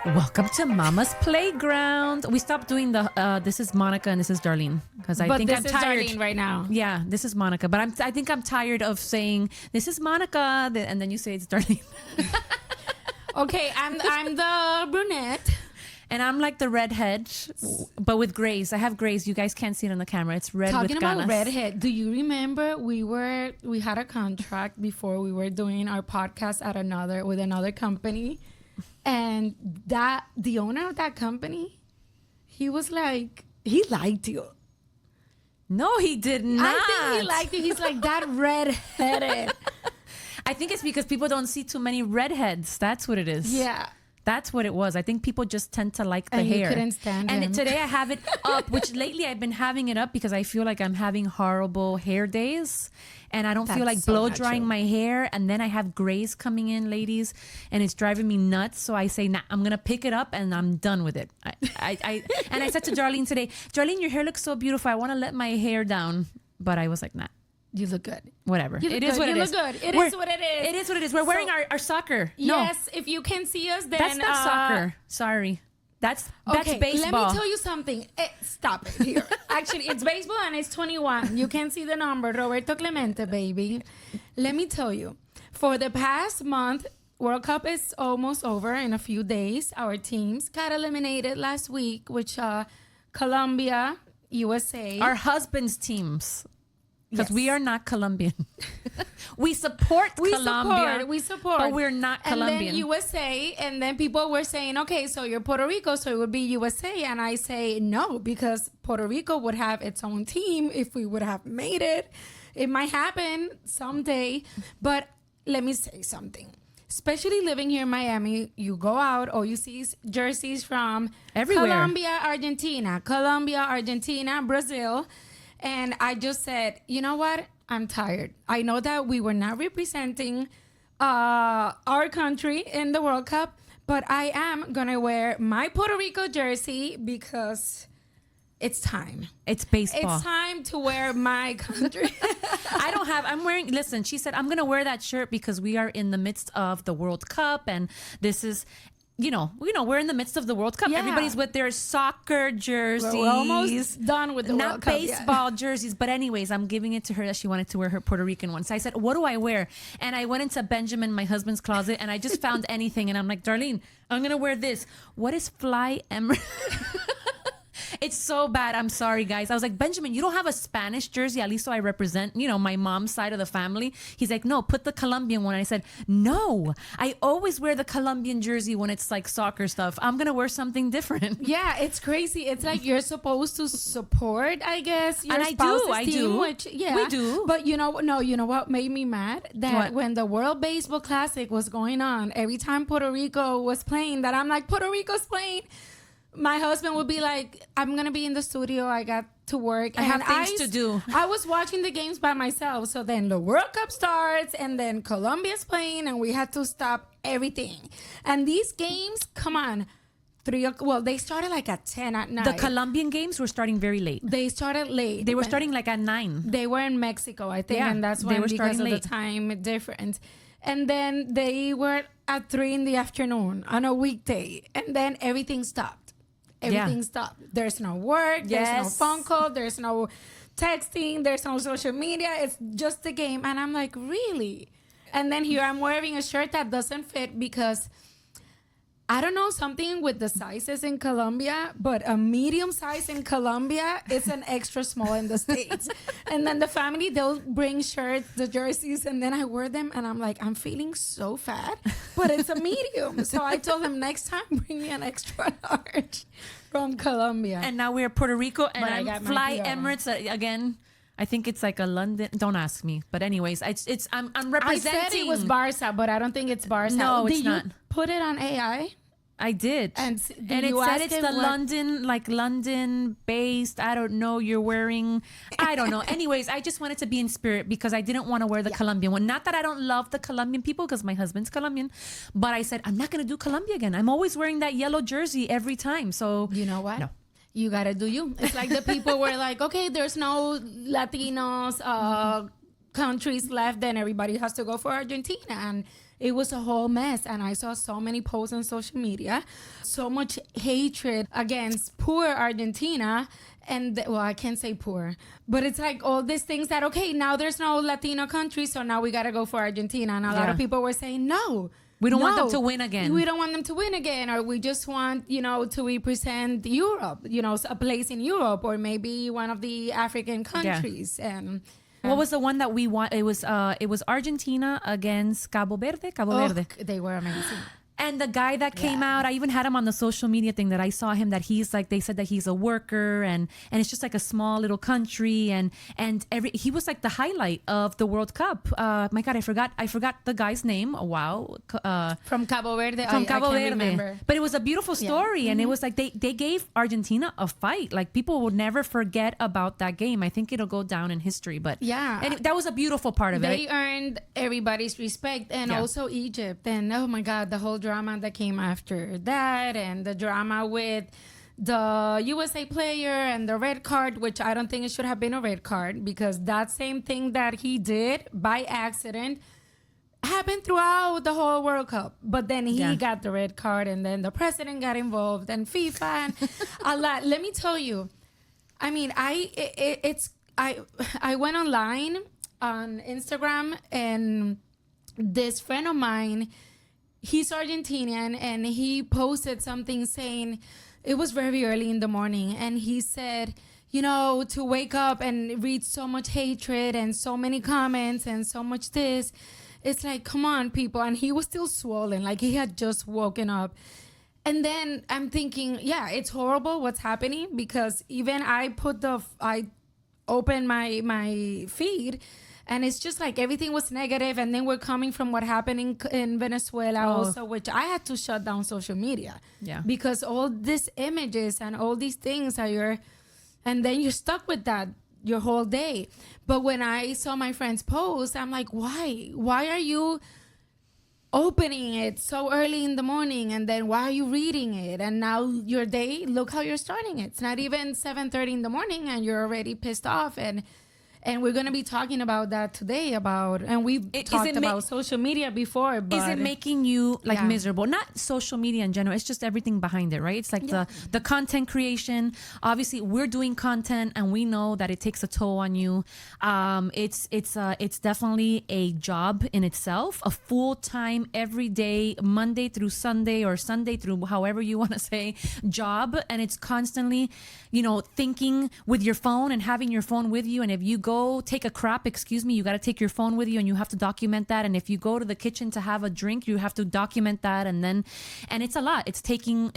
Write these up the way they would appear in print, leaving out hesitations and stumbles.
Welcome to Mama's Playground. We stopped doing the this is Monica and this is Darlene because I think I'm tired. This is Darlene right now. Yeah, this is Monica, but I think I'm tired of saying this is Monica and then you say it's Darlene. Okay, I'm the brunette. And I'm like the redhead, but with grays. I have grays. You guys can't see it on the camera. It's red Talking with about ganas. redhead, do you remember we had a contract before we were doing our podcast with another company, and the owner of that company, he was like, he liked you. No, he did not. I think he liked you. He's like that redheaded. I think it's because people don't see too many redheads. That's what it is. Yeah. That's what it was. I think people just tend to like the hair. You couldn't stand him. And today I have it up, which lately I've been having it up because I feel like I'm having horrible hair days. And I don't feel like blow drying my hair. And then I have grays coming in, ladies. And it's driving me nuts. So I say, nah, I'm going to pick it up and I'm done with it. And I said to Darlene today, Darlene, your hair looks so beautiful. I want to let my hair down. But I was like, nah. You look good. Whatever. It is what it is. It is what it is. It is what it is. We're wearing our soccer. Yes, if you can see us, then that's not soccer. Sorry. That's okay, baseball. Let me tell you something. Stop it here. Actually, it's baseball and it's 21. You can see the number. Roberto Clemente, baby. Let me tell you. For the past month, World Cup is almost over in a few days. Our teams got eliminated last week, which Colombia, USA. Our husbands' teams. Because we are not Colombian. we support Colombia. We support. But we're not Colombian. And then USA. And then people were saying, okay, so you're Puerto Rico, so it would be USA. And I say no, because Puerto Rico would have its own team if we would have made it. It might happen someday. But let me say something. Especially living here in Miami, you go out or you see jerseys from everywhere. Colombia, Argentina, Brazil. And I just said, you know what? I'm tired. I know that we were not representing our country in the World Cup, but I am going to wear my Puerto Rico jersey because it's time. It's baseball. It's time to wear my country. Listen, she said, I'm going to wear that shirt because we are in the midst of the World Cup and this is... You know, we're in the midst of the World Cup. Yeah. Everybody's with their soccer jerseys. We're almost done with the World Cup. Not baseball jerseys. But anyways, I'm giving it to her that she wanted to wear her Puerto Rican one. So I said, what do I wear? And I went into Benjamin, my husband's closet, and I just found anything. And I'm like, Darlene, I'm going to wear this. What is Fly Emirates? It's so bad. I'm sorry, guys. I was like, Benjamin, you don't have a Spanish jersey, at least so I represent, my mom's side of the family. He's like, no, put the Colombian one. And I said, no, I always wear the Colombian jersey when it's like soccer stuff. I'm going to wear something different. Yeah, it's crazy. It's like you're supposed to support, I guess, your spouse's team, which, yeah. We do. But you know what made me mad? That when the World Baseball Classic was going on, every time Puerto Rico was playing, that I'm like, Puerto Rico's playing. My husband would be like, I'm going to be in the studio. I got to work. I have things to do. I was watching the games by myself. So then the World Cup starts and then Colombia's playing and we had to stop everything. And these games, come on. They started like at 10 at night. The Colombian games were starting very late. They started late. They were starting like at 9. They were in Mexico, I think. Yeah, and that's when, because of the time difference. And then they were at 3 in the afternoon on a weekday. And then everything stopped. Everything stopped. There's no work. There's no phone call. There's no texting. There's no social media. It's just the game. And I'm like, really? And then here I'm wearing a shirt that doesn't fit because I don't know, something with the sizes in Colombia, but a medium size in Colombia is an extra small in the States. And then the family, they'll bring shirts, the jerseys, and then I wear them and I'm like, I'm feeling so fat, but it's a medium. So I told them next time, bring me an extra large from Colombia. And now we're Puerto Rico and I'm Fly Emirates again. I think it's like a London. Don't ask me. But anyways, I'm representing. I said it was Barca, but I don't think it's Barca. No, it's not. Put it on AI. I did. And it said it's the London based. I don't know. You're wearing, I don't know. Anyways, I just wanted to be in spirit because I didn't want to wear the Colombian one. Not that I don't love the Colombian people because my husband's Colombian, but I said, I'm not going to do Colombia again. I'm always wearing that yellow jersey every time. So you know what? No. You got to do you. It's like the people were like, okay, there's no Latinos, countries left, then everybody has to go for Argentina. And it was a whole mess. And I saw so many posts on social media, so much hatred against poor Argentina. And well, I can't say poor, but it's like all these things that, okay, now there's no Latino country, so now we got to go for Argentina. And a lot of people were saying, no. We don't want them to win again. We don't want them to win again. Or we just want, to represent Europe, a place in Europe, or maybe one of the African countries. Yeah. And what was the one that we want? It was Argentina against Cabo Verde. They were amazing. And the guy that came out, I even had him on the social media thing that I saw him, that he's like, they said that he's a worker and it's just like a small little country. And he was like the highlight of the World Cup. My God, I forgot the guy's name. Oh, wow. From Cabo Verde. From Cabo Verde. Remember. But it was a beautiful story. Yeah. And it was like, they gave Argentina a fight. Like people will never forget about that game. I think it'll go down in history, but and that was a beautiful part of it. They earned everybody's respect, and also Egypt. And oh my God, the whole drama that came after that, and the drama with the USA player and the red card, which I don't think it should have been a red card, because that same thing that he did by accident happened throughout the whole World Cup. But then he got the red card, and then the president got involved, and FIFA, and a lot. Let me tell you, I mean, I went online on Instagram, and this friend of mine, he's Argentinian, and he posted something saying, it was very early in the morning, and he said, to wake up and read so much hatred and so many comments and so much this, it's like, come on, people. And he was still swollen, like he had just woken up. And then I'm thinking, yeah, it's horrible what's happening, because even I opened my feed, and it's just like everything was negative. And then we're coming from what happened in Venezuela also, which I had to shut down social media. Yeah. Because all these images and all these things and then you're stuck with that your whole day. But when I saw my friend's post, I'm like, why? Why are you opening it so early in the morning? And then why are you reading it? And now your day, look how you're starting it. It's not even 7:30 in the morning and you're already pissed off. And we're going to be talking about that today, and we've talked about social media before. But is it making you miserable? Not social media in general. It's just everything behind it, right? It's like the content creation. Obviously, we're doing content, and we know that it takes a toll on you. It's definitely a job in itself, a full-time, every day, Monday through Sunday, or Sunday through however you want to say, job. And it's constantly, thinking with your phone and having your phone with you. And if you go take a crap, you got to take your phone with you, and you have to document that. And if you go to the kitchen to have a drink, you have to document that. And it's a lot. It's taking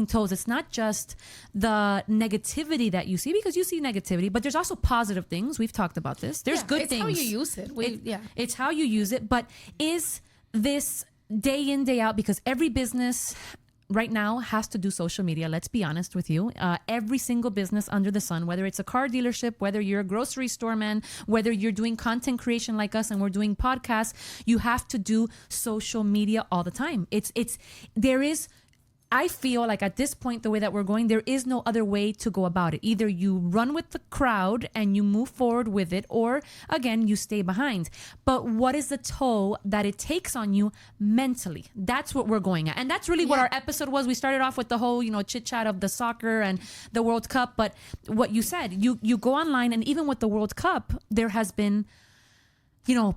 tolls. It's not just the negativity that you see, because you see negativity, but there's also positive things. We've talked about this. There's good things. It's how you use it. It's how you use it. But is this day in, day out? Because every business right now has to do social media. Let's be honest with you. Every single business under the sun, whether it's a car dealership, whether you're a grocery store man, whether you're doing content creation like us and we're doing podcasts, you have to do social media all the time. I feel like at this point, the way that we're going, there is no other way to go about it. Either you run with the crowd and you move forward with it, or again, you stay behind. But what is the toll that it takes on you mentally? That's what we're going at. And that's really what our episode was. We started off with the whole, chit chat of the soccer and the World Cup. But what you said, you go online, and even with the World Cup, there has been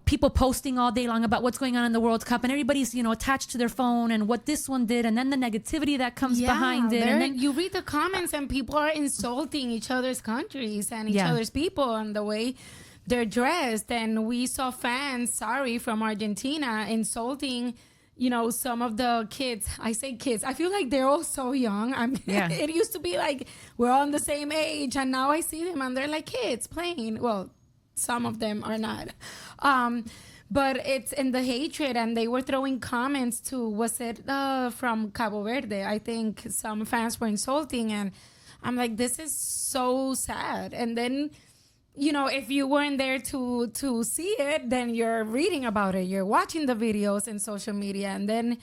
people posting all day long about what's going on in the World Cup, and everybody's, attached to their phone and what this one did, and then the negativity that comes behind it. And then you read the comments, and people are insulting each other's countries and each other's people and the way they're dressed. And we saw fans, from Argentina insulting, some of the kids. I say kids. I feel like they're all so young. It used to be like we're all the same age, and now I see them and they're like kids playing. Well, some of them are not. But it's in the hatred, and they were throwing comments to, was it from Cabo Verde? I think some fans were insulting, and I'm like, this is so sad. And then, if you weren't there to see it, then you're reading about it. You're watching the videos in social media, and then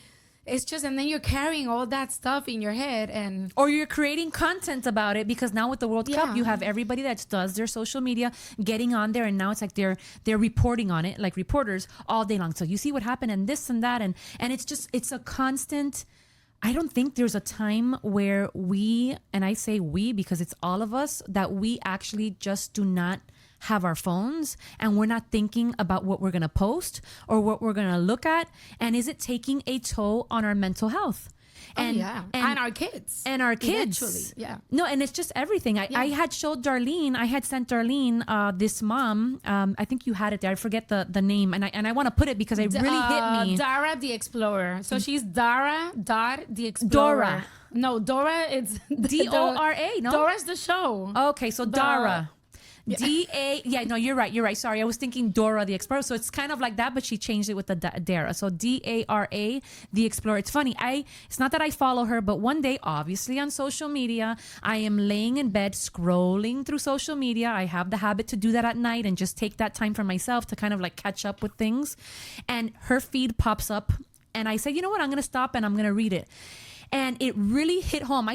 it's just, and then you're carrying all that stuff in your head, and or you're creating content about it, because now with the World Cup, you have everybody that does their social media getting on there, and now it's like they're reporting on it like reporters all day long. So you see what happened and this and that, and it's a constant. I don't think there's a time where we, and I say we because it's all of us, that we actually just do not have our phones and we're not thinking about what we're going to post or what we're going to look at, and is it taking a toll on our mental health? And our kids. And our kids. Eventually, yeah. No, and it's just everything. I had showed Darlene, I had sent Darlene this mom, I think you had it there. I forget the name, and I want to put it because it really hit me. Dara the Explorer. So she's Dara the Explorer. Dora. No, Dora, it's Dora. No? Dora's the show. Okay, so Dara. No, you're right. Sorry, I was thinking Dora the Explorer. So it's kind of like that, but she changed it with the Dara. So Dara the Explorer. It's funny. It's not that I follow her, but one day, obviously on social media, I am laying in bed scrolling through social media. I have the habit to do that at night and just take that time for myself to kind of like catch up with things. And her feed pops up, and I say, you know what? I'm going to stop and I'm going to read it. And it really hit home.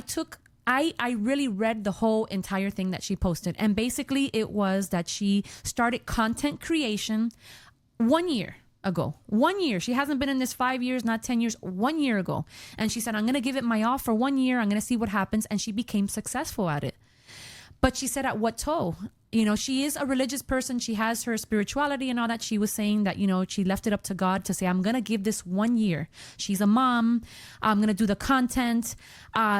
I really read the whole entire thing that she posted. And basically it was that she started content creation 1 year ago. 1 year. She hasn't been in this 5 years, not 10 years, 1 year ago. And she said, I'm going to give it my all for 1 year. I'm going to see what happens. And she became successful at it. But she said, at what toll? You know, she is a religious person. She has her spirituality and all that. She was saying that, you know, she left it up to God to say, I'm going to give this 1 year. She's a mom. I'm going to do the content.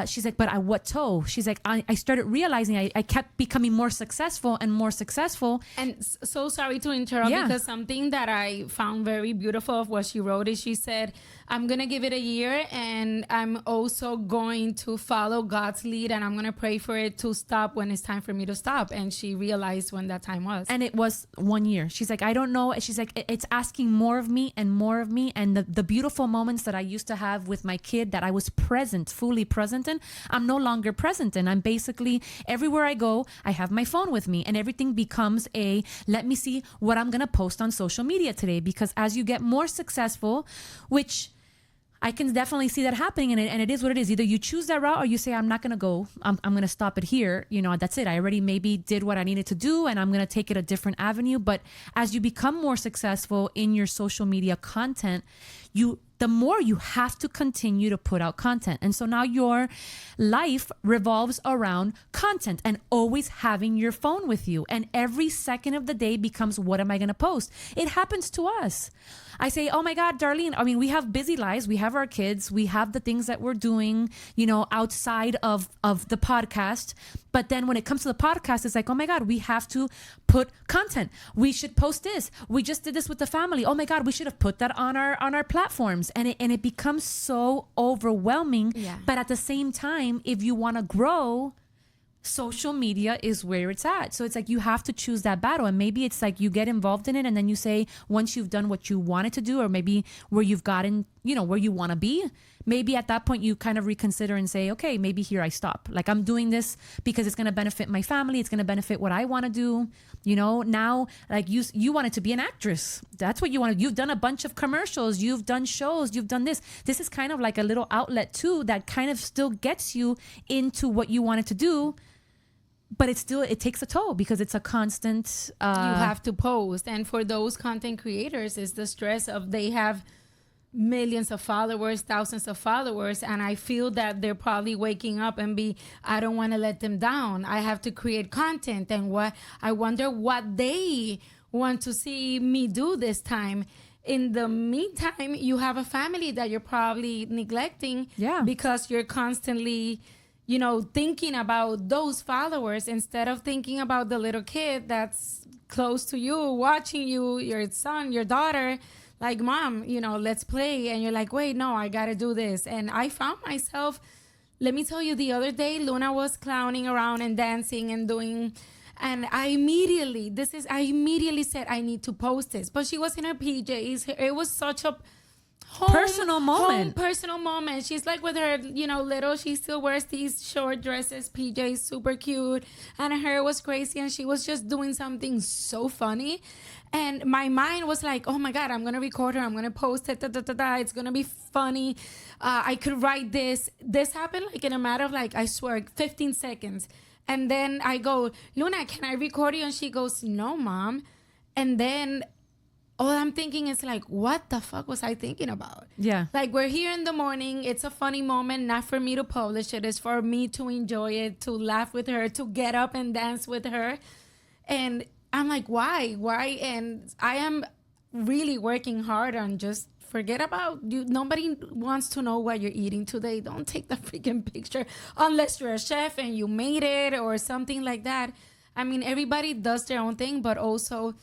She's like, but at what toll? She's like, I started realizing I kept becoming more successful and more successful. And so sorry to interrupt, because something that I found very beautiful of what she wrote is she said, I'm going to give it a year, and I'm also going to follow God's lead, and I'm going to pray for it to stop when it's time for me to stop. And she realized when that time was. And it was 1 year. She's like, I don't know. She's like, it's asking more of me and more of me. And the beautiful moments that I used to have with my kid that I was fully present in, I'm no longer present in. I'm basically, everywhere I go, I have my phone with me, and everything becomes let me see what I'm going to post on social media today. Because as you get more successful, which I can definitely see that happening, and it is what it is. Either you choose that route or you say, I'm not going to go. I'm going to stop it here. You know, that's it. I already maybe did what I needed to do, and I'm going to take it a different avenue. But as you become more successful in your social media content, the more you have to continue to put out content. And so now your life revolves around content and always having your phone with you. And every second of the day becomes, what am I going to post? It happens to us. I say, oh my God, Darlene, I mean, we have busy lives. We have our kids. We have the things that we're doing, you know, outside of the podcast. But then when it comes to the podcast, it's like, oh my God, we have to put content. We should post this. We just did this with the family. Oh my God, we should have put that on our platforms. And it becomes so overwhelming. Yeah. But at the same time, if you want to grow, social media is where it's at. So it's like you have to choose that battle. And maybe it's like you get involved in it, and then you say, once you've done what you wanted to do, or maybe where you've gotten, you know, where you want to be, maybe at that point you kind of reconsider and say, okay, maybe here I stop. Like, I'm doing this because it's going to benefit my family. It's going to benefit what I want to do. You know, now, like you wanted to be an actress. That's what you wanted. You've done a bunch of commercials. You've done shows. You've done this. This is kind of like a little outlet too, that kind of still gets you into what you wanted to do. But it takes a toll because it's a constant. You have to post. And for those content creators, it's the stress of they have millions of followers, thousands of followers, and I feel that they're probably waking up and I don't want to let them down. I have to create content, and I wonder what they want to see me do this time. In the meantime, you have a family that you're probably neglecting because you're constantly, you know, thinking about those followers instead of thinking about the little kid that's close to you, watching you, your son, your daughter. Like, Mom, you know, let's play. And you're like, wait, no, I got to do this. And I found myself, let me tell you, the other day, Luna was clowning around and dancing and doing, and I immediately said, I need to post this. But she was in her PJs. It was such a personal moment. Personal moment. She's like with her, little, she still wears these short dresses, PJs, super cute. And her hair was crazy. And she was just doing something so funny. And my mind was like, oh my God, I'm going to record her. I'm going to post it. It's going to be funny. I could write this. This happened like in a matter of I swear, 15 seconds. And then I go, Luna, can I record you? And she goes, no, Mom. And then all I'm thinking is what the fuck was I thinking about? Yeah. We're here in the morning. It's a funny moment, not for me to publish it. It's for me to enjoy it, to laugh with her, to get up and dance with her. And I'm like, why? And I am really working hard on just forget about you. Nobody wants to know what you're eating today. Don't take the freaking picture unless you're a chef and you made it or something like that. I mean, everybody does their own thing, but also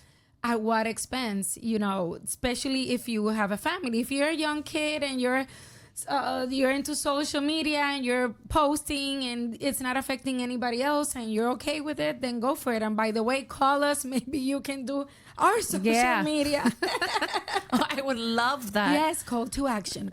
at what expense, especially if you have a family. If you're a young kid and you're into social media and you're posting and it's not affecting anybody else and you're okay with it, then go for it. And by the way, call us. Maybe you can do our social media. I would love that. Yes, call to action.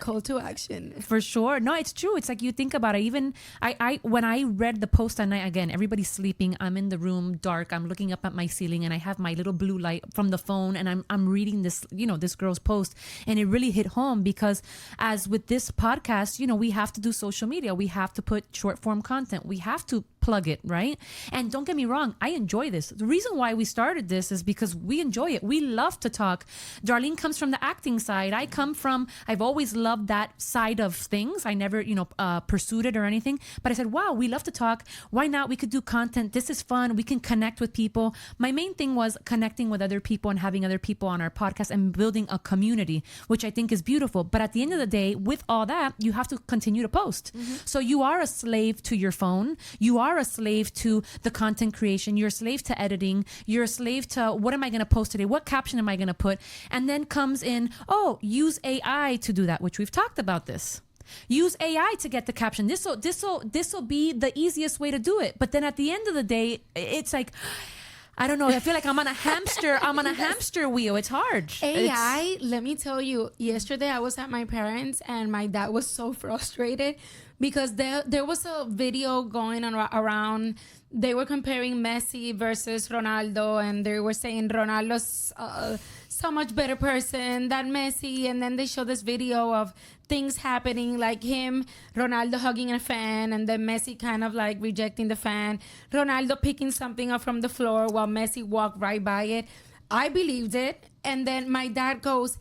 For sure. No, it's true. It's you think about it. Even I when I read the post at night, again, everybody's sleeping. I'm in the room, dark. I'm looking up at my ceiling and I have my little blue light from the phone and I'm reading this, this girl's post, and it really hit home because as with this podcast, we have to do social media. We have to put short form content. We have to plug it, right? And don't get me wrong, I enjoy this. The reason why we started this is because we enjoy it. We love to talk. Darlene comes from the acting side. I've always loved that side of things. I never, pursued it or anything, but I said, wow, we love to talk. Why not? We could do content. This is fun. We can connect with people. My main thing was connecting with other people and having other people on our podcast and building a community, which I think is beautiful. But at the end of the day, with all that, you have to continue to post. Mm-hmm. So you are a slave to your phone. You are a slave to the content creation. You're a slave to editing. You're a slave to what am I going to post today? What caption am I going to put? And then comes in, use AI to do that, which we've talked about this. Use AI to get the caption. This will be the easiest way to do it. But then at the end of the day, it's I don't know. I feel like I'm on a hamster wheel. It's hard. AI, let me tell you, yesterday I was at my parents' and my dad was so frustrated because there was a video going on around. They were comparing Messi versus Ronaldo, and they were saying Ronaldo's so much better person than Messi. And then they showed this video of things happening, like him, Ronaldo hugging a fan, and then Messi kind of rejecting the fan. Ronaldo picking something up from the floor while Messi walked right by it. I believed it. And then my dad goes,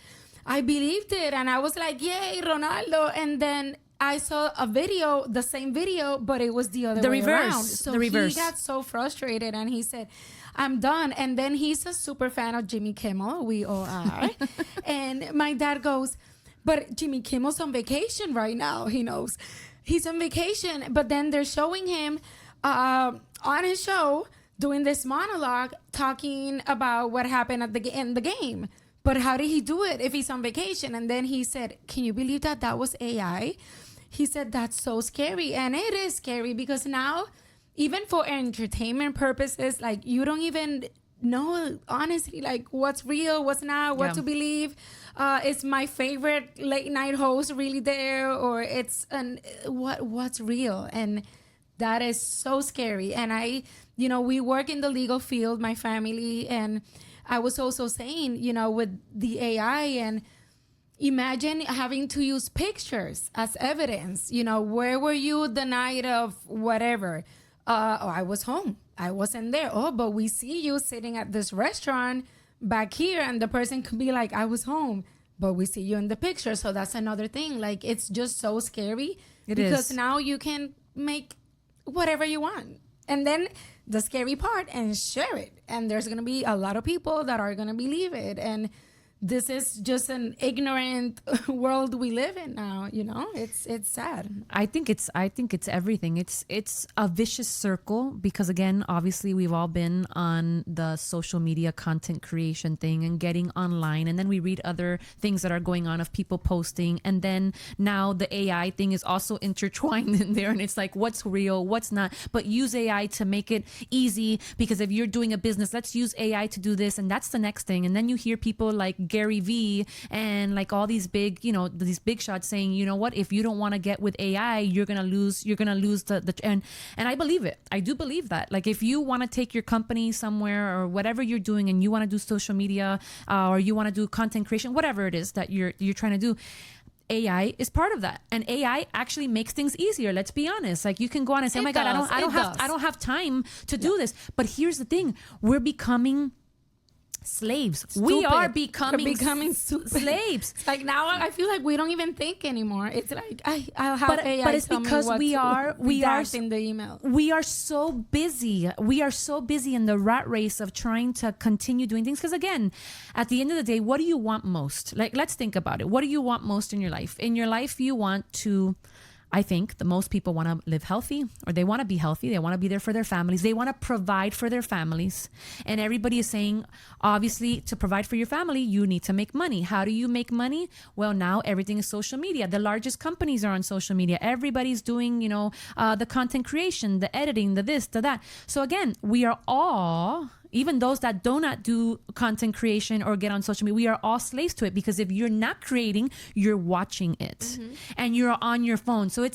I believed it. And I was like, yay, Ronaldo. And then I saw a video, the same video, but it was the other way around. So he got so frustrated and he said, I'm done. And then he's a super fan of Jimmy Kimmel. We all are. And my dad goes, but Jimmy Kimmel's on vacation right now. He knows. He's on vacation. But then they're showing him on his show doing this monologue talking about what happened in the game. But how did he do it if he's on vacation? And then he said, can you believe that was AI? He said, that's so scary. And it is scary because now, even for entertainment purposes, you don't even know, honestly, what's real, what's not, what to believe. Is my favorite late night host really there? Or it's what's real? And that is so scary. And we work in the legal field, my family, and I was also saying, with the AI, and imagine having to use pictures as evidence. Where were you the night of whatever? I was home. I wasn't there. Oh, but we see you sitting at this restaurant back here, and the person could be like, I was home, but we see you in the picture. So that's another thing. It's just so scary because now you can make whatever you want. And then the scary part, and share it. And there's going to be a lot of people that are going to believe it. And this is just an ignorant world we live in now. It's sad. I think it's everything. It's a vicious circle because, again, obviously we've all been on the social media content creation thing and getting online, and then we read other things that are going on of people posting, and then now the AI thing is also intertwined in there, and it's what's real, what's not. But use AI to make it easy, because if you're doing a business, let's use AI to do this, and that's the next thing. And then you hear people like Gary V and like all these big, these big shots saying, you know what, if you don't want to get with AI, you're going to lose the and I believe it. I do believe that. Like if you want to take your company somewhere or whatever you're doing and you want to do social media or you want to do content creation, whatever it is that you're trying to do, AI is part of that, and AI actually makes things easier. Let's be honest. Like you can go on and say, "Oh my God, I don't have time to do this." But here's the thing: we're becoming slaves. Stupid. We are becoming slaves. It's like now I feel like we don't even think anymore. It's like I'll have AI. But it's because we are in the email. We are so busy. We are so busy in the rat race of trying to continue doing things. Because again, at the end of the day, what do you want most? Like, let's think about it. What do you want most in your life? In your life, you want to, I think the most people want to live healthy, or they want to be healthy. They want to be there for their families. They want to provide for their families. And everybody is saying, obviously, to provide for your family, you need to make money. How do you make money? Well, now everything is social media. The largest companies are on social media. Everybody's doing, the content creation, the editing, the this, the that. So again, we are all, even those that do not do content creation or get on social media, we are all slaves to it, because if you're not creating, you're watching it and you're on your phone. So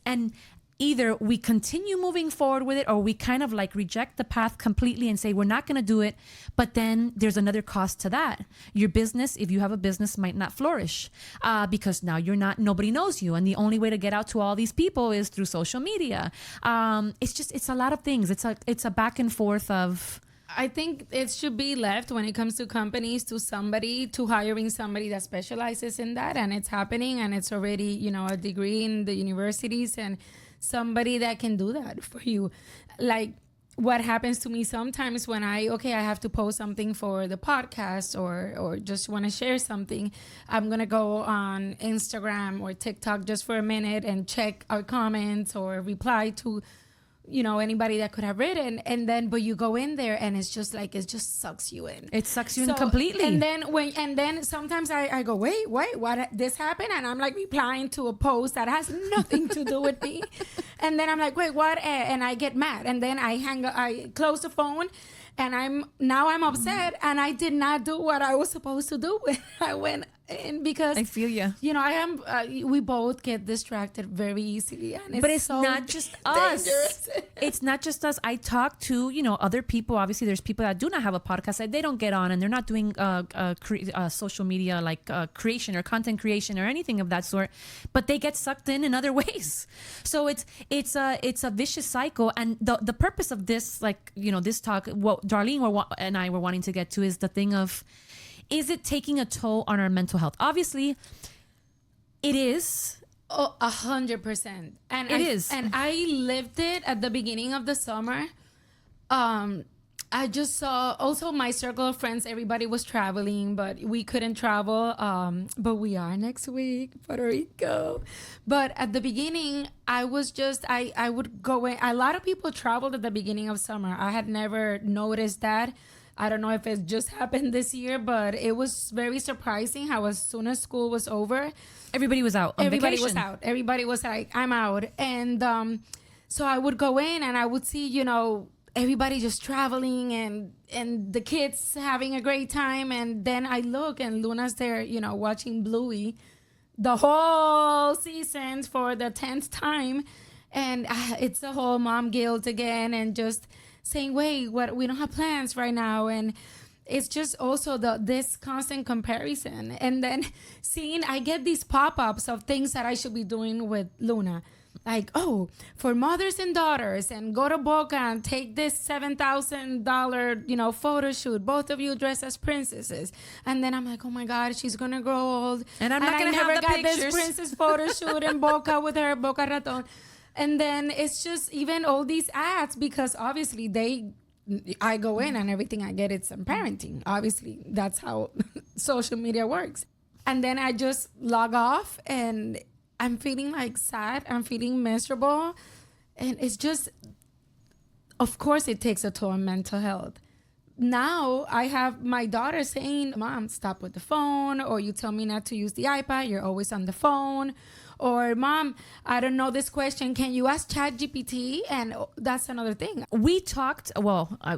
and either we continue moving forward with it, or we kind of like reject the path completely and say, we're not going to do it. But then there's another cost to that. Your business, if you have a business, might not flourish because now nobody knows you. And the only way to get out to all these people is through social media. It's a lot of things. It's a back and forth of, I think it should be left when it comes to companies to hiring somebody that specializes in that, and it's happening, and it's already, a degree in the universities, and somebody that can do that for you. Like what happens to me sometimes when I have to post something for the podcast or just want to share something, I'm going to go on Instagram or TikTok just for a minute and check our comments or reply to anybody that could have written, and then but you go in there and it's just like it just sucks you in. It sucks you in completely. And then sometimes I go, wait, what, this happened? And I'm like replying to a post that has nothing to do with me. And then I'm like, wait, what? And I get mad, and then I close the phone, and I'm upset, and I did not do what I was supposed to do when I went in, because I feel you. I am. We both get distracted very easily, and it's so not just us. It's not just us. I talk to other people. Obviously, there's people that do not have a podcast that they don't get on, and they're not doing social media like creation or content creation or anything of that sort. But they get sucked in other ways. So it's a vicious cycle. And the purpose of this, this talk, what Darlene and I were wanting to get to, is the thing of, is it taking a toll on our mental health? Obviously, it is. 100%. And it is. And I lived it at the beginning of the summer. I just saw also my circle of friends, everybody was traveling, but we couldn't travel. But we are next week, Puerto Rico. But at the beginning, I would go in. A lot of people traveled at the beginning of summer. I had never noticed that. I don't know if it just happened this year, but it was very surprising how as soon as school was over, everybody was out on vacation. Everybody was like, I'm out. And so I would go in and I would see, everybody just traveling and the kids having a great time. And then I look and Luna's there, watching Bluey the whole season for the 10th time. And it's the whole mom guilt again, and just saying, wait, what? We don't have plans right now. And it's just also this constant comparison. And then I get these pop-ups of things that I should be doing with Luna. Like, for mothers and daughters, and go to Boca and take this $7,000, photo shoot. Both of you dressed as princesses. And then I'm like, oh my God, she's going to grow old. And I'm not going to have the pictures. This princess photo shoot in Boca with her Boca Raton. And then it's just even all these ads, because obviously I go in and everything I get, it's some parenting. Obviously, that's how social media works. And then I just log off and I'm feeling like sad. I'm feeling miserable. And it's just, of course, it takes a toll on mental health. Now I have my daughter saying, Mom, stop with the phone, or you tell me not to use the iPad. You're always on the phone. Or, Mom, I don't know this question. Can you ask ChatGPT? And that's another thing. We talked,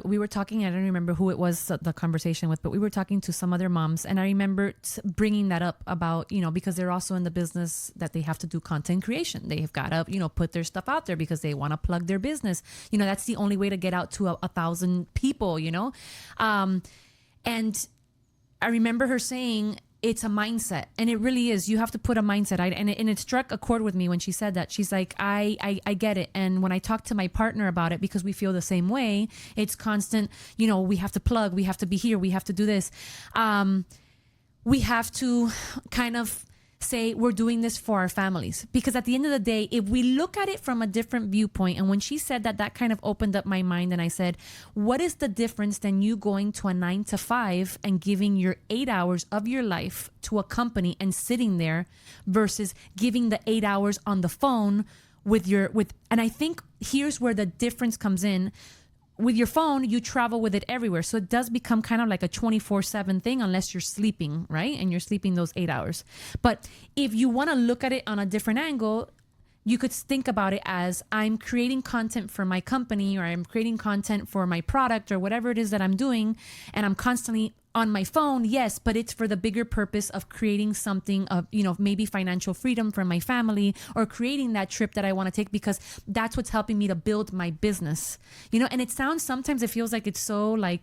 we were talking, I don't remember who it was the conversation with, but we were talking to some other moms. And I remember bringing that up about, because they're also in the business that they have to do content creation. They have got to, put their stuff out there because they want to plug their business. That's the only way to get out to 1,000 people, and I remember her saying, it's a mindset, and it really is. You have to put a mindset. And it struck a chord with me when she said that. She's like, I get it. And when I talk to my partner about it, because we feel the same way, it's constant, we have to plug, we have to be here, we have to do this. We have to kind of say we're doing this for our families, because at the end of the day, if we look at it from a different viewpoint, and when she said that, that kind of opened up my mind, and I said, what is the difference than you going to a 9 to 5 and giving your 8 hours of your life to a company and sitting there versus giving the 8 hours on the phone and I think here's where the difference comes in. With your phone, you travel with it everywhere. So it does become kind of like a 24/7 thing unless you're sleeping, right? And you're sleeping those 8 hours. But if you want to look at it on a different angle, you could think about it as I'm creating content for my company, or I'm creating content for my product, or whatever it is that I'm doing. And I'm constantly on my phone, yes, but it's for the bigger purpose of creating something of, maybe financial freedom for my family, or creating that trip that I want to take, because that's what's helping me to build my business, and sometimes it feels like it's so like,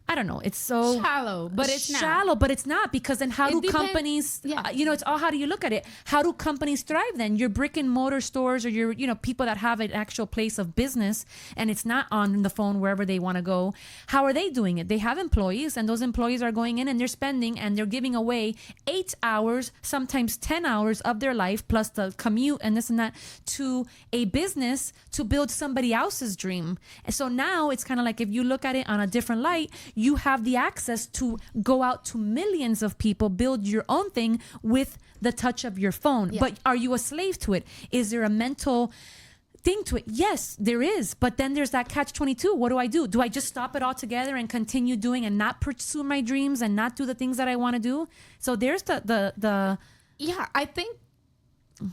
I don't know, it's so shallow, but it's shallow, but it's not, because then how do companies, it's all, how do you look at it? How do companies thrive then? Your brick and mortar stores, or your, people that have an actual place of business, and it's not on the phone wherever they want to go. How are they doing it? They have employees, and those employees are going in and they're spending and they're giving away 8 hours, sometimes 10 hours of their life, plus the commute and this and that, to a business to build somebody else's dream. And so now it's kind of like, if you look at it on a different light, you have the access to go out to millions of people, build your own thing with the touch of your phone. Yeah. But are you a slave to it? Is there a mental thing to it? Yes, there is. But then there's that catch-22. What do? Do I just stop it all together and continue doing and not pursue my dreams and not do the things that I want to do? So there's the Yeah, I think,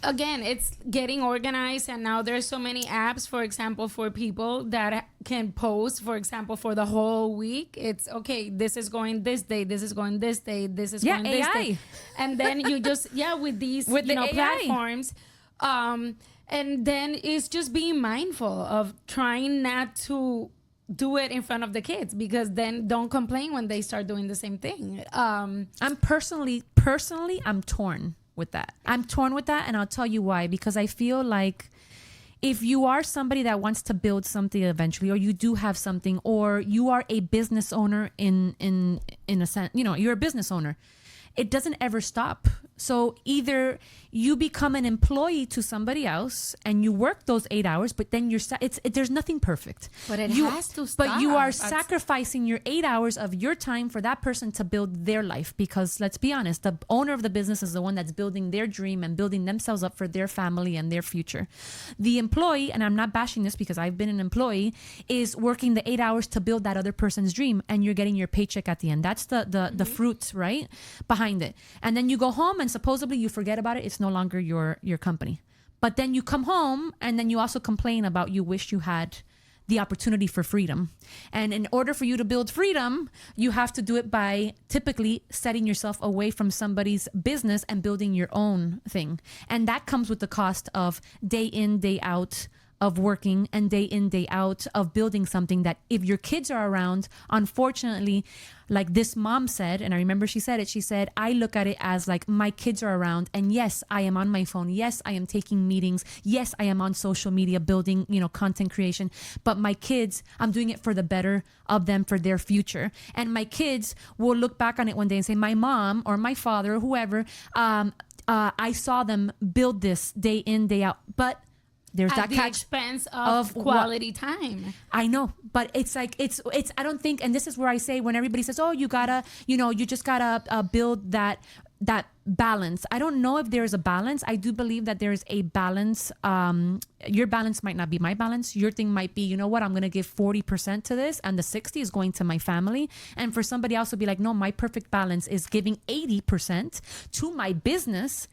again, it's getting organized, and now there's so many apps, for example, for people that can post, for example, for the whole week. It's okay, this is going this day, this is going this day, this is going this day, and then you just with these platforms, and then it's just being mindful of trying not to do it in front of the kids, because then don't complain when they start doing the same thing. I'm personally I'm torn with that. And I'll tell you why. Because I feel like if you are somebody that wants to build something eventually, or you do have something, or you are a business owner in a sense, you're a business owner, it doesn't ever stop. So either you become an employee to somebody else and you work those 8 hours, but then there's nothing perfect. But it has to stop. But you are sacrificing your 8 hours of your time for that person to build their life. Because let's be honest, the owner of the business is the one that's building their dream and building themselves up for their family and their future. The employee, and I'm not bashing this because I've been an employee, is working the 8 hours to build that other person's dream, and you're getting your paycheck at the end. That's the fruit, right, behind it. And then you go home and supposedly you forget about it. It's no longer your company. But then you come home and then you also complain about you wish you had the opportunity for freedom. And in order for you to build freedom, you have to do it by typically setting yourself away from somebody's business and building your own thing. And that comes with the cost of day in, day out of working, and day in, day out of building something that if your kids are around, unfortunately, like this mom said, and I remember she said, I look at it as like my kids are around, and yes, I am on my phone. Yes, I am taking meetings. Yes, I am on social media building, content creation, but my kids, I'm doing it for the better of them, for their future. And my kids will look back on it one day and say, my mom or my father or whoever, I saw them build this day in, day out. But there's at that the expense of quality time. I know, but it's like it's I don't think, and this is where I say, when everybody says, oh, you gotta, you just gotta build that balance. I don't know if there's a balance. I do believe that there's a balance. Your balance might not be my balance. Your thing might be, you know what, I'm gonna give 40% to this, and the 60 is going to my family. And for somebody else to be like, no, my perfect balance is giving 80% to my business,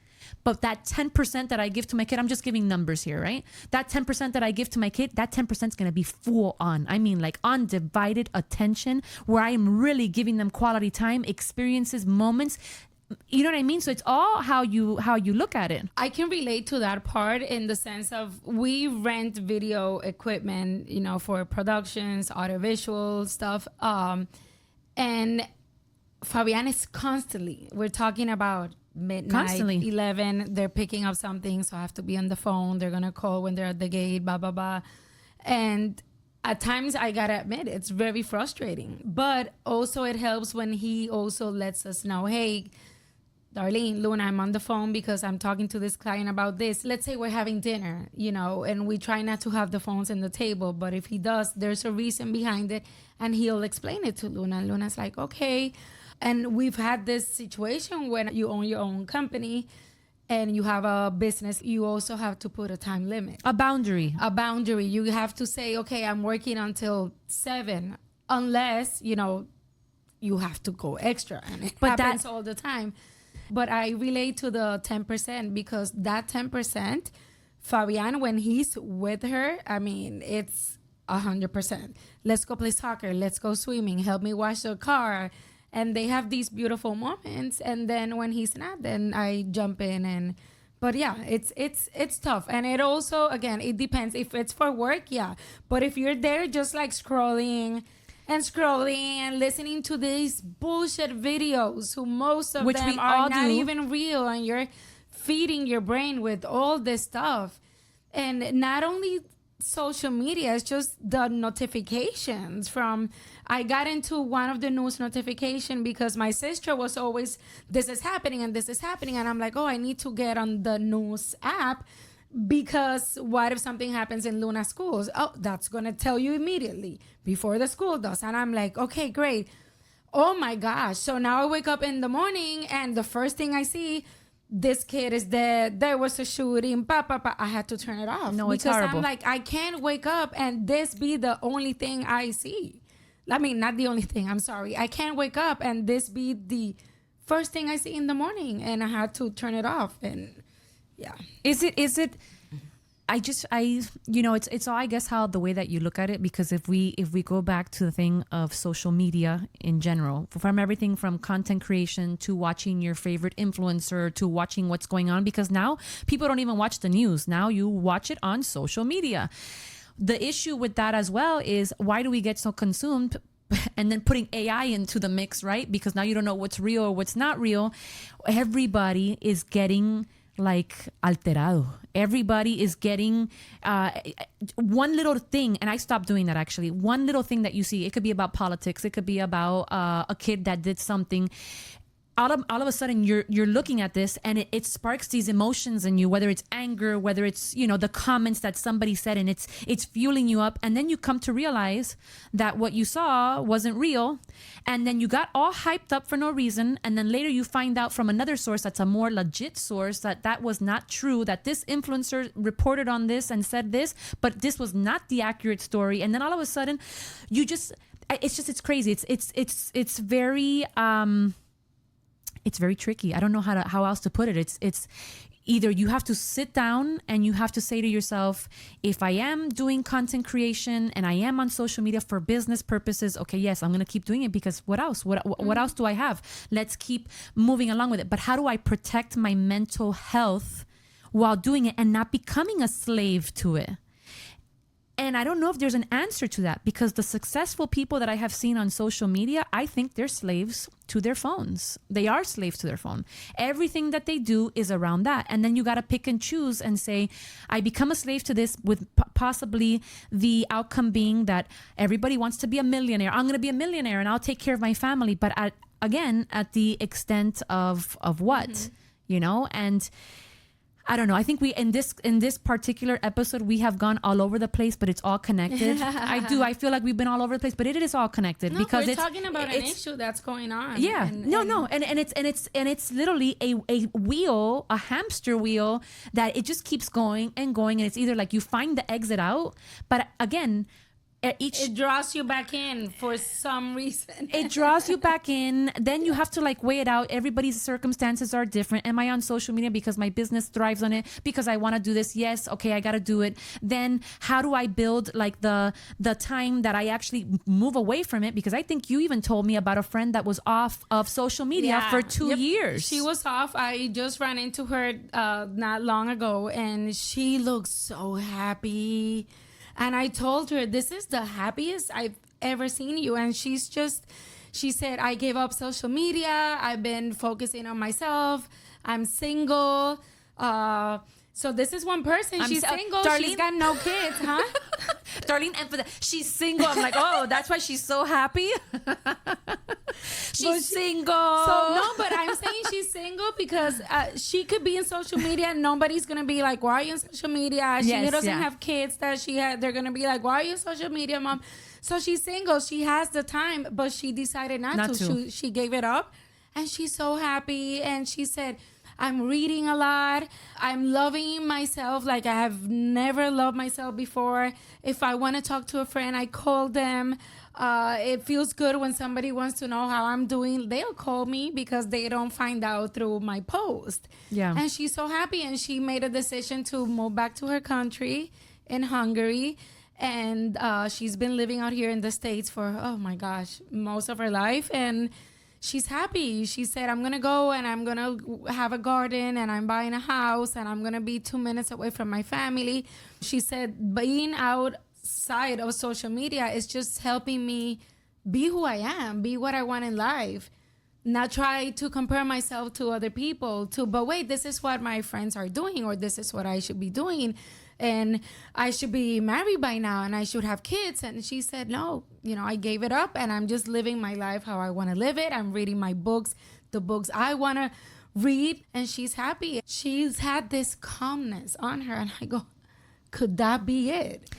But that 10% that I give to my kid, I'm just giving numbers here, right? That 10% that I give to my kid, that 10% is going to be full on. I mean, like undivided attention, where I am really giving them quality time, experiences, moments. You know what I mean? So it's all how you look at it. I can relate to that part in the sense of we rent video equipment, you know, for productions, audiovisual stuff. And Fabian is constantly, we're talking about midnight, constantly. 11, they're picking up something, so I have to be on the phone. They're going to call when they're at the gate, blah, blah, blah. And at times, I got to admit, it's very frustrating. But also it helps when he also lets us know, hey, Darlene, Luna, I'm on the phone because I'm talking to this client about this. Let's say we're having dinner, you know, and we try not to have the phones in the table. But if he does, there's a reason behind it. And he'll explain it to Luna. And Luna's like, okay. And we've had this situation when you own your own company and you have a business, you also have to put a time limit. A boundary. You have to say, okay, I'm working until 7, unless, you know, you have to go extra. And it happens all the time. But I relate to the 10% because that 10%, Fabian, when he's with her, I mean, it's 100%. Let's go play soccer. Let's go swimming. Help me wash the car. And they have these beautiful moments. And then when he's not, then I jump in. But yeah, it's tough. And it also, again, it depends. If it's for work, yeah. But if you're there just like scrolling and listening to these bullshit videos, who most of which them are not even real, and you're feeding your brain with all this stuff. And not only social media, it's just the notifications from, I got into one of the news notification because my sister was always, this is happening and this is happening. And I'm like, oh, I need to get on the news app. Because what if something happens in Luna schools? Oh, that's going to tell you immediately before the school does. And I'm like, okay, great. Oh my gosh. So now I wake up in the morning and the first thing I see, this kid is dead. There was a shooting. I had to turn it off. No, it's horrible. Because I'm like, I can't wake up and this be the only thing I see. I mean, not the only thing. I'm sorry. I can't wake up and this be the first thing I see in the morning. And I had to turn it off. And yeah. Is it you know, it's all, I guess, how the way that you look at it, because if we go back to the thing of social media in general, from everything from content creation to watching your favorite influencer to watching what's going on, because now people don't even watch the news. Now you watch it on social media. The issue with that as well is, why do we get so consumed and then putting AI into the mix, right? Because now you don't know what's real or what's not real. Everybody is getting like alterado. Everybody is getting one little thing, and I stopped doing that actually. One little thing that you see, it could be about politics, it could be about a kid that did something. All of a sudden you're looking at this and it sparks these emotions in you, whether it's anger, whether it's, you know, the comments that somebody said, and it's fueling you up. And then you come to realize that what you saw wasn't real. And then you got all hyped up for no reason. And then later you find out from another source that's a more legit source that was not true, that this influencer reported on this and said this, but this was not the accurate story. And then all of a sudden it's crazy. It's very, it's very tricky. I don't know how else to put it. It's either you have to sit down and you have to say to yourself, if I am doing content creation and I am on social media for business purposes, okay, yes, I'm going to keep doing it, because what else? What else do I have? Let's keep moving along with it. But how do I protect my mental health while doing it and not becoming a slave to it? And I don't know if there's an answer to that, because the successful people that I have seen on social media, I think they're slaves to their phones. They are slaves to their phone. Everything that they do is around that. And then you got to pick and choose and say, I become a slave to this, with possibly the outcome being that everybody wants to be a millionaire. I'm going to be a millionaire and I'll take care of my family. But at the extent of what, you know? And I don't know. I think we in this particular episode we have gone all over the place, but it's all connected. I feel like we've been all over the place, but it is all connected, because we're talking about an issue that's going on. Yeah, and it's literally a wheel, a hamster wheel that it just keeps going and going, and it's either like you find the exit out, but again, it draws you back in for some reason. It draws you back in. Then you have to like weigh it out. Everybody's circumstances are different. Am I on social media because my business thrives on it, because I want to do this? Yes, okay, I got to do it. Then how do I build like the time that I actually move away from it? Because I think you even told me about a friend that was off of social media for 2 years. She was off. I just ran into her not long ago, and she looks so happy. And I told her, this is the happiest I've ever seen you. And she said, I gave up social media. I've been focusing on myself. I'm single. So this is one person. She's single. Darlene, she's got no kids, huh? Darlene, she's single. I'm like, oh, that's why she's so happy. She's single. So no, but I'm saying she's single because she could be in social media and nobody's gonna be like, why are you on social media? She doesn't have kids that they're gonna be like, why are you on social media, mom? So she's single. She has the time, but she decided not to. She gave it up, and she's so happy. And she said, I'm reading a lot. I'm loving myself like I have never loved myself before. If I want to talk to a friend, I call them. It feels good when somebody wants to know how I'm doing. They'll call me because they don't find out through my post. Yeah. And she's so happy, and she made a decision to move back to her country in Hungary. And she's been living out here in the States for, oh my gosh, most of her life. And she's happy. She said, I'm going to go and I'm going to have a garden and I'm buying a house and I'm going to be 2 minutes away from my family. She said, being outside of social media is just helping me be who I am, be what I want in life. Not try to compare myself to other people but wait, this is what my friends are doing, or this is what I should be doing. And I should be married by now and I should have kids. And she said, no, I gave it up and I'm just living my life how I want to live it. I'm reading my books, the books I want to read. And she's happy. She's had this calmness on her. And I go, could that be it?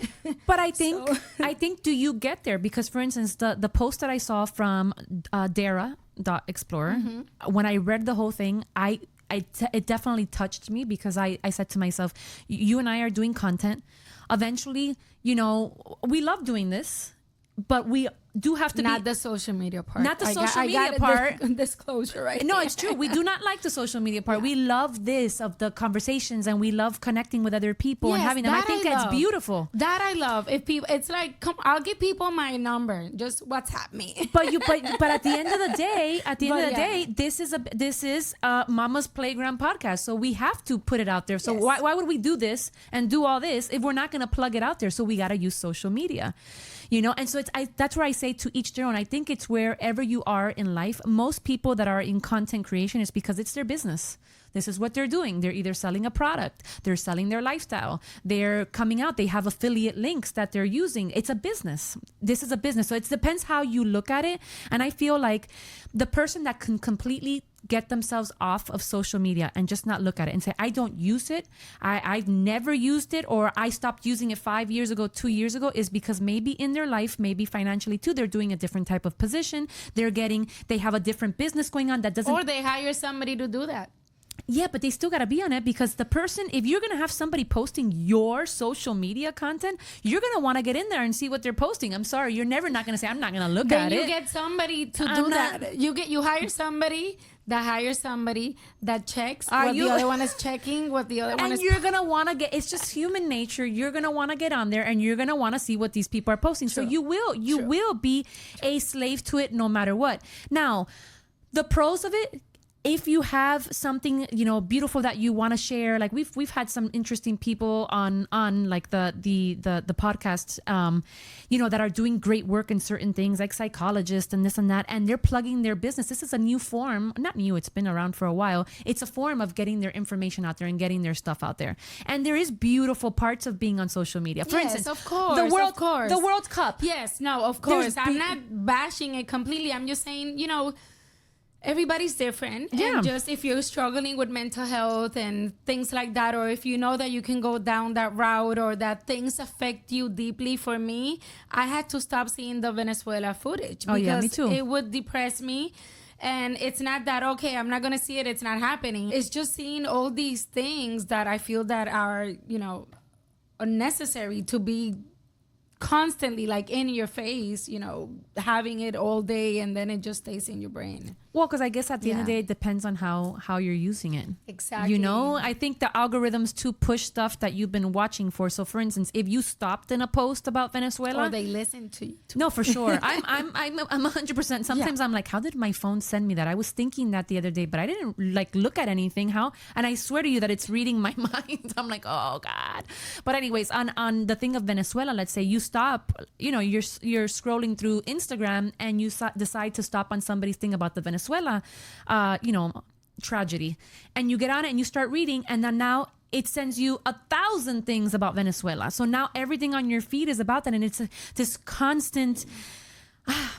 But I think, do you get there? Because for instance, the post that I saw from Dara.Explorer, when I read the whole thing, it definitely touched me because I said to myself, you and I are doing content. Eventually, we love doing this, but we do have to not the social media part. Not the social media part. Disclosure, right? No, it's true. We do not like the social media part. Yeah. We love this of the conversations, and we love connecting with other people and having them. I think that's beautiful. That I love. If people, it's like, come, I'll give people my number. Just WhatsApp me. But at the end of the day, this is Mama's Playground podcast. So we have to put it out there. So why would we do this and do all this if we're not going to plug it out there? So we got to use social media. And so that's where I say to each their own. I think it's wherever you are in life. Most people that are in content creation is because it's their business. This is what they're doing. They're either selling a product, they're selling their lifestyle, they're coming out, they have affiliate links that they're using. It's a business. This is a business. So it depends how you look at it. And I feel like the person that can completely get themselves off of social media and just not look at it and say, I don't use it, I've never used it, or I stopped using it 5 years ago, 2 years ago, is because maybe in their life, maybe financially too, they're doing a different type of position. They have a different business going on that doesn't... Or they hire somebody to do that. Yeah, but they still got to be on it, because the person, if you're going to have somebody posting your social media content, you're going to want to get in there and see what they're posting. I'm sorry, you're never not going to say, I'm not going to look at it. Then you get somebody to do that. You hire somebody that hires somebody that checks what the other one is checking, what the other one is... And you're going to want to get... It's just human nature. You're going to want to get on there and you're going to want to see what these people are posting. True. So you will be a slave to it no matter what. Now, the pros of it... If you have something, beautiful that you want to share, like we've had some interesting people on like the podcast, that are doing great work in certain things, like psychologists and this and that, and they're plugging their business. This is a new form, not new, it's been around for a while. It's a form of getting their information out there and getting their stuff out there. And there is beautiful parts of being on social media. For instance, of course, the World Cup. Yes, no, of course. I'm not bashing it completely. I'm just saying, everybody's different. Yeah. And just if you're struggling with mental health and things like that, or if you know that you can go down that route or that things affect you deeply, for me, I had to stop seeing the Venezuela footage because me too. It would depress me. And it's not that, okay, I'm not going to see it, it's not happening. It's just seeing all these things that I feel that are, unnecessary to be constantly like in your face, having it all day, and then it just stays in your brain. Well, because I guess at the end of the day, it depends on how you're using it. Exactly. I think the algorithms too push stuff that you've been watching for. So, for instance, if you stopped in a post about Venezuela, or they listen to you. No, for sure. I'm 100%. Sometimes I'm like, how did my phone send me that? I was thinking that the other day, but I didn't like look at anything. How? And I swear to you that it's reading my mind. I'm like, oh God. But anyways, on the thing of Venezuela, let's say you stop. You're scrolling through Instagram and you decide to stop on somebody's thing about the Venezuela, tragedy, and you get on it and you start reading, and then now it sends you 1,000 things about Venezuela. So now everything on your feed is about that, and it's this constant.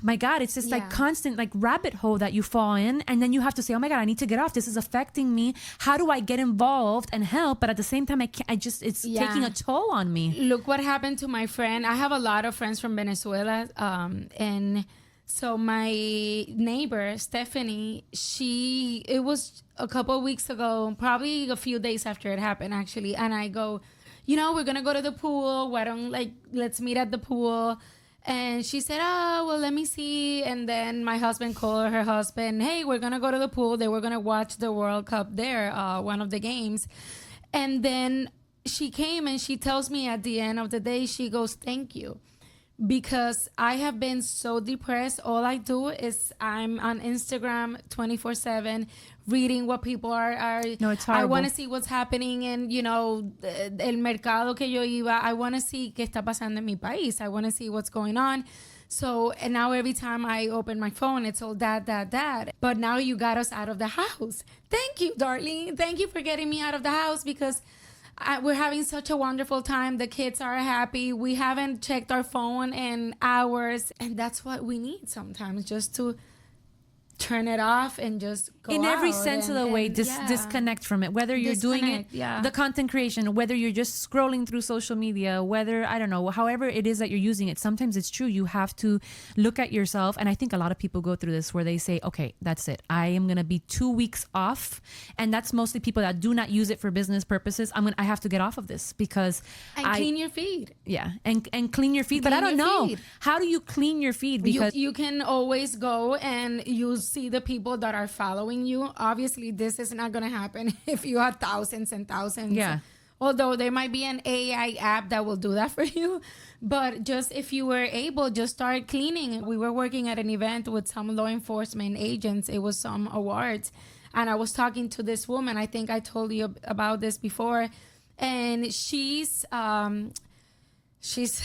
My God, it's just like constant like rabbit hole that you fall in, and then you have to say, oh my God, I need to get off. This is affecting me. How do I get involved and help? But at the same time, it's taking a toll on me. Look what happened to my friend. I have a lot of friends from Venezuela, and so my neighbor, Stephanie, it was a couple of weeks ago, probably a few days after it happened, actually. And I go, we're going to go to the pool. Let's meet at the pool. And she said, oh, well, let me see. And then my husband called her husband, hey, we're going to go to the pool. They were going to watch the World Cup there, one of the games. And then she came and she tells me at the end of the day, she goes, thank you. Because I have been so depressed. All I do is I'm on Instagram 24/7 reading what people are. No, it's horrible. I want to see what's happening in, el mercado que yo iba. I want to see qué está pasando en mi país. I want to see what's going on. So, and now every time I open my phone, it's all that. But now you got us out of the house. Thank you, Darlene. Thank you for getting me out of the house, because we're having such a wonderful time. The kids are happy. We haven't checked our phone in hours. And that's what we need sometimes, just to turn it off and just go in every out sense of the way, disconnect from it, whether you're doing it, the content creation, whether you're just scrolling through social media, whether, I don't know, however it is that you're using it. Sometimes it's true. You have to look at yourself. And I think a lot of people go through this where they say, okay, that's it. I am going to be 2 weeks off. And that's mostly people that do not use it for business purposes. I have to get off of this because clean your feed. Yeah. And clean your feed. But I don't know. Feed. How do you clean your feed? Because you can always go and use see the people that are following you. Obviously, this is not going to happen if you have thousands and thousands. Yeah. Although there might be an AI app that will do that for you. But just if you were able, just start cleaning. We were working at an event with some law enforcement agents. It was some awards. And I was talking to this woman. I think I told you about this before. And she's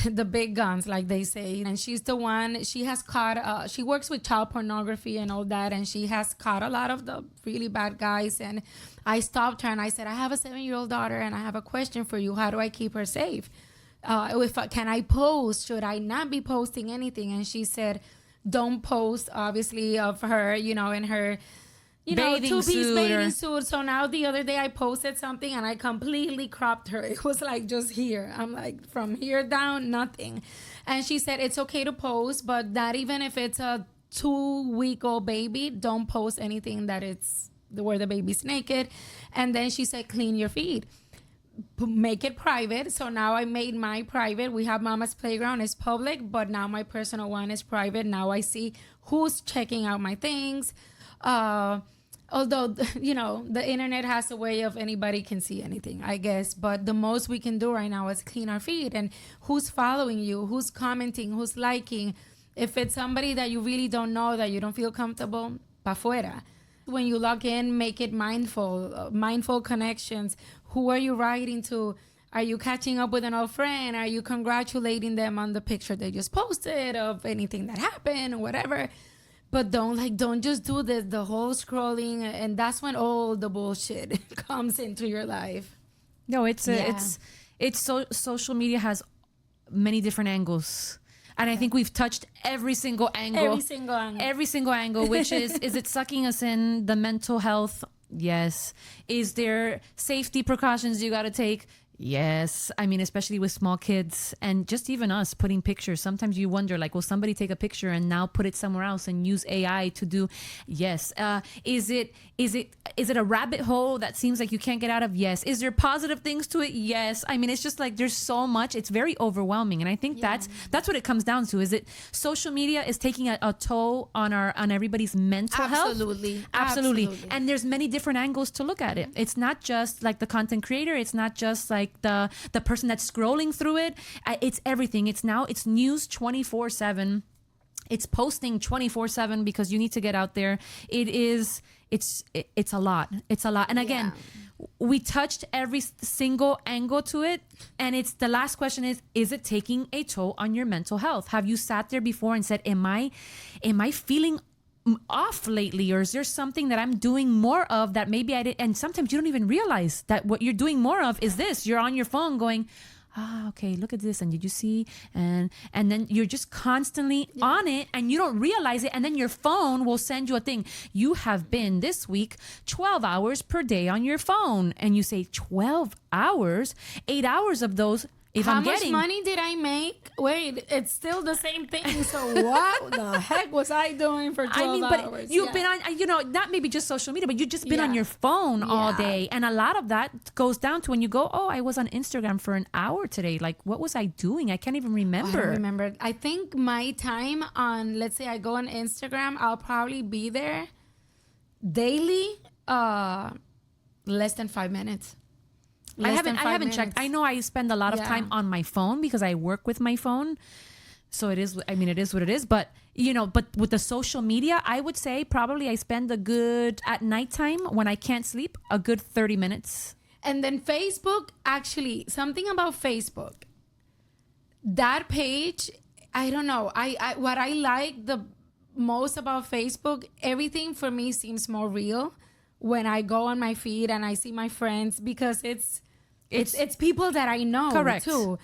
the big guns, like they say, and she's the one. She has caught she works with child pornography and all that, and she has caught a lot of the really bad guys. And I stopped her and I said, I have a 7-year-old daughter and I have a question for you. How do I keep her safe? Can I post? Should I not be posting anything? And she said, don't post, obviously, of her, in her two-piece bathing suit. So now the other day I posted something and I completely cropped her. It was like just here. I'm like, from here down, nothing. And she said, it's okay to post, but not even if it's a 2-week-old baby, don't post anything that it's where the baby's naked. And then she said, clean your feed. Make it private. So now I made my private. We have Mama's Playground. It's public, but now my personal one is private. Now I see who's checking out my things. Although, the internet has a way of anybody can see anything, I guess. But the most we can do right now is clean our feed. And who's following you, who's commenting, who's liking. If it's somebody that you really don't know, that you don't feel comfortable, pa fuera. When you log in, make it mindful connections. Who are you writing to? Are you catching up with an old friend? Are you congratulating them on the picture they just posted of anything that happened or whatever? But don't just do the whole scrolling, and that's when all the bullshit comes into your life. No, social media has many different angles. And I think we've touched every single angle. Every single angle, which is it sucking us in? The mental health? Yes. Is there safety precautions you got to take? Yes. I mean, especially with small kids and just even us putting pictures. Sometimes you wonder, like, will somebody take a picture and now put it somewhere else and use AI to do? Yes. Is it a rabbit hole that seems like you can't get out of? Yes. Is there positive things to it? Yes. I mean, it's just like there's so much. It's very overwhelming. And I think that's what it comes down to. Is it social media is taking a toll on everybody's mental health? Absolutely. And there's many different angles to look at it. It's not just like the content creator. It's not just like the person that's scrolling through it. It's everything. It's news 24/7. It's posting 24/7 because you need to get out there. It's a lot. It's a lot. And again, we touched every single angle to it. And it's the last question is it taking a toll on your mental health? Have you sat there before and said, am I feeling off lately, or is there something that I'm doing more of that maybe I did? And sometimes you don't even realize that what you're doing more of is this. You're on your phone going, okay, look at this, and did you see? And then you're just constantly on it, and you don't realize it, and then your phone will send you a thing. You have been this week 12 hours per day on your phone, and you say 12 hours, 8 hours of those. How much money did I make? Wait, it's still the same thing. So what the heck was I doing for 12 hours? You've been on, not maybe just social media, but you've just been on your phone all day. And a lot of that goes down to when you go, I was on Instagram for an hour today. Like, what was I doing? I can't even remember. I don't remember. I think my time on, let's say I go on Instagram, I'll probably be there daily, less than 5 minutes. I haven't checked. I know I spend a lot of time on my phone because I work with my phone. So it is what it is. But, but with the social media, I would say probably I spend at nighttime when I can't sleep, a good 30 minutes. And then Facebook, actually, something about Facebook. That page, I don't know. What I like the most about Facebook, everything for me seems more real when I go on my feed and I see my friends, because it's people that I know. Correct. Too.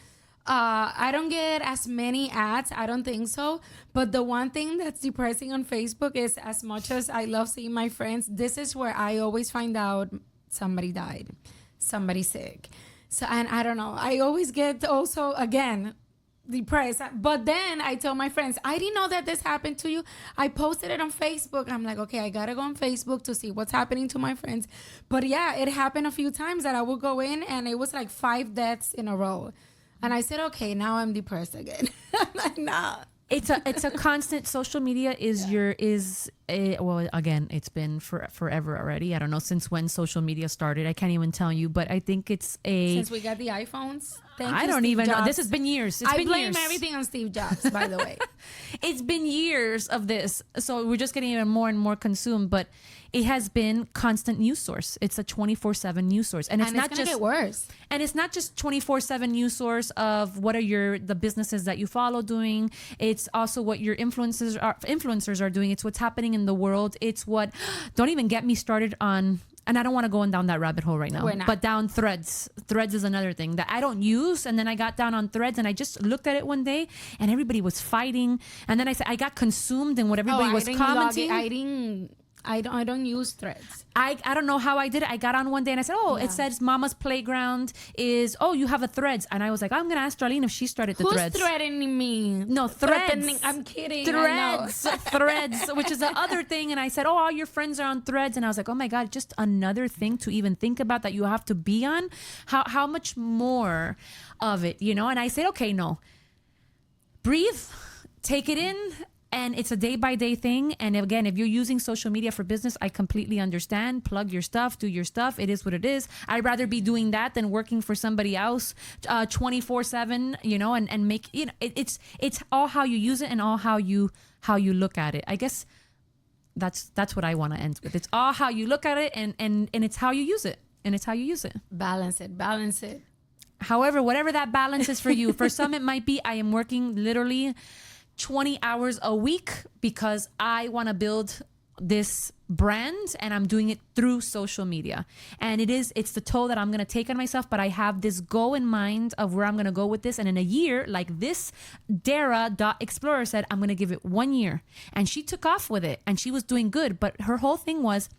I don't get as many ads. I don't think so. But the one thing that's depressing on Facebook is, as much as I love seeing my friends, this is where I always find out somebody died, somebody's sick. So, and I don't know. I always get also, again, depressed. But then I tell my friends, I didn't know that this happened to you. I posted it on Facebook. I'm like, okay, I gotta go on Facebook to see what's happening to my friends. But yeah, it happened a few times that I would go in and it was like 5 deaths in a row. And I said, okay, now I'm depressed again. I'm like, nah. It's a constant. Social media well, again, it's been forever already. I don't know since when social media started. I can't even tell you, but I think it's since we got the iPhones. I don't even know. This has been years. I blame everything on Steve Jobs, by the way. It's been years of this, so we're just getting even more and more consumed. But it has been constant news source. It's a 24/7 news source, and it's not just get worse. And it's not just 24/7 news source of what are the businesses that you follow doing. It's also what your influencers are doing. It's what's happening in the world. It's what. Don't even get me started on. And I don't want to go down that rabbit hole right now. But down Threads. Threads is another thing that I don't use. And then I got down on Threads and I just looked at it one day and everybody was fighting. And then I got consumed in what everybody was commenting. I don't use Threads. I don't know how I did it. I got on one day and I said, it says Mama's Playground is, you have a Threads. And I was like, I'm going to ask Darlene if she started the Threads. Who's threatening me? No, Threads. I'm kidding. Threads. Threads, which is the other thing. And I said, all your friends are on Threads. And I was like, oh my God, just another thing to even think about that you have to be on. How much more of it, And I said, okay, no. Breathe. Take it in. And it's a day-by-day thing. And again, if you're using social media for business, I completely understand. Plug your stuff, do your stuff. It is what it is. I'd rather be doing that than working for somebody else 24/7, and make, it's all how you use it and all how you look at it. I guess that's what I want to end with. It's all how you look at it and it's how you use it. And it's how you use it. Balance it. However, whatever that balance is for you. For some, it might be I am working literally 20 hours a week because I want to build this brand and I'm doing it through social media. And it's the toll that I'm going to take on myself, but I have this goal in mind of where I'm going to go with this. And in a year, like this Dara.Explorer said, I'm going to give it 1 year. And she took off with it and she was doing good. But her whole thing was,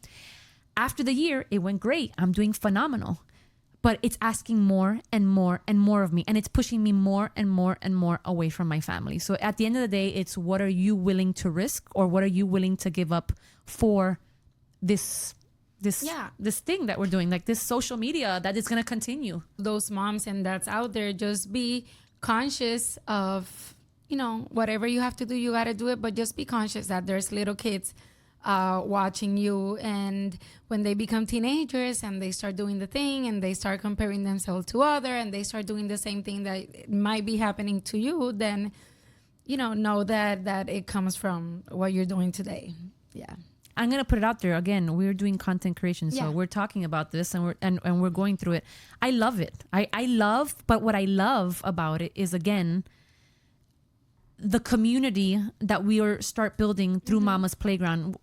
after the year, it went great. I'm doing phenomenal. but it's asking more and more and more of me, and it's pushing me more and more and more away from my family. So at the end of the day, it's what are you willing to risk, or what are you willing to give up for this thing that we're doing, like this social media that is going to continue. Those moms and dads out there, just be conscious of, whatever you have to do, you got to do it, but just be conscious that there's little kids watching you, and when they become teenagers and they start doing the thing and they start comparing themselves to other, and they start doing the same thing that might be happening to you, then know that it comes from what you're doing today. Yeah, I'm gonna put it out there again. We're doing content creation, so we're talking about this, and we're going through it. I love it. I love, but what I love about it is, again, the community that we start building through Mama's Playground.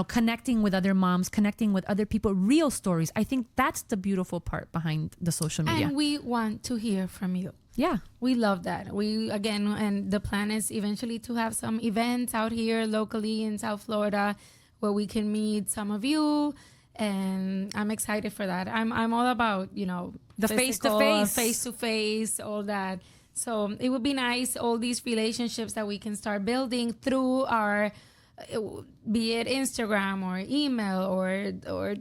Connecting with other moms, connecting with other people, real stories. I think that's the beautiful part behind the social media. And we want to hear from you. Yeah. We love that. And the plan is eventually to have some events out here locally in South Florida where we can meet some of you. And I'm excited for that. I'm all about, the face-to-face, all that. So it would be nice, all these relationships that we can start building through our, be it Instagram or email or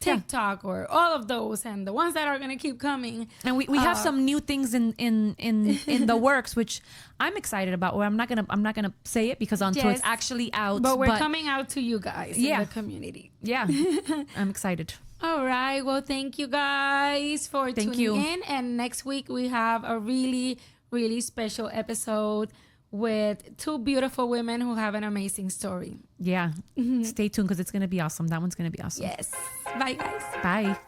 TikTok or all of those, and the ones that are going to keep coming. And we have some new things in the works, which I'm excited about. Well, I'm not gonna say it because until it's actually out. But we're coming out to you guys in the community. Yeah, I'm excited. All right. Well, thank you guys for tuning in. And next week we have a really, really special episode with two beautiful women who have an amazing story. Yeah. Stay tuned because it's going to be awesome. That one's going to be awesome. Yes. Bye, guys. Bye.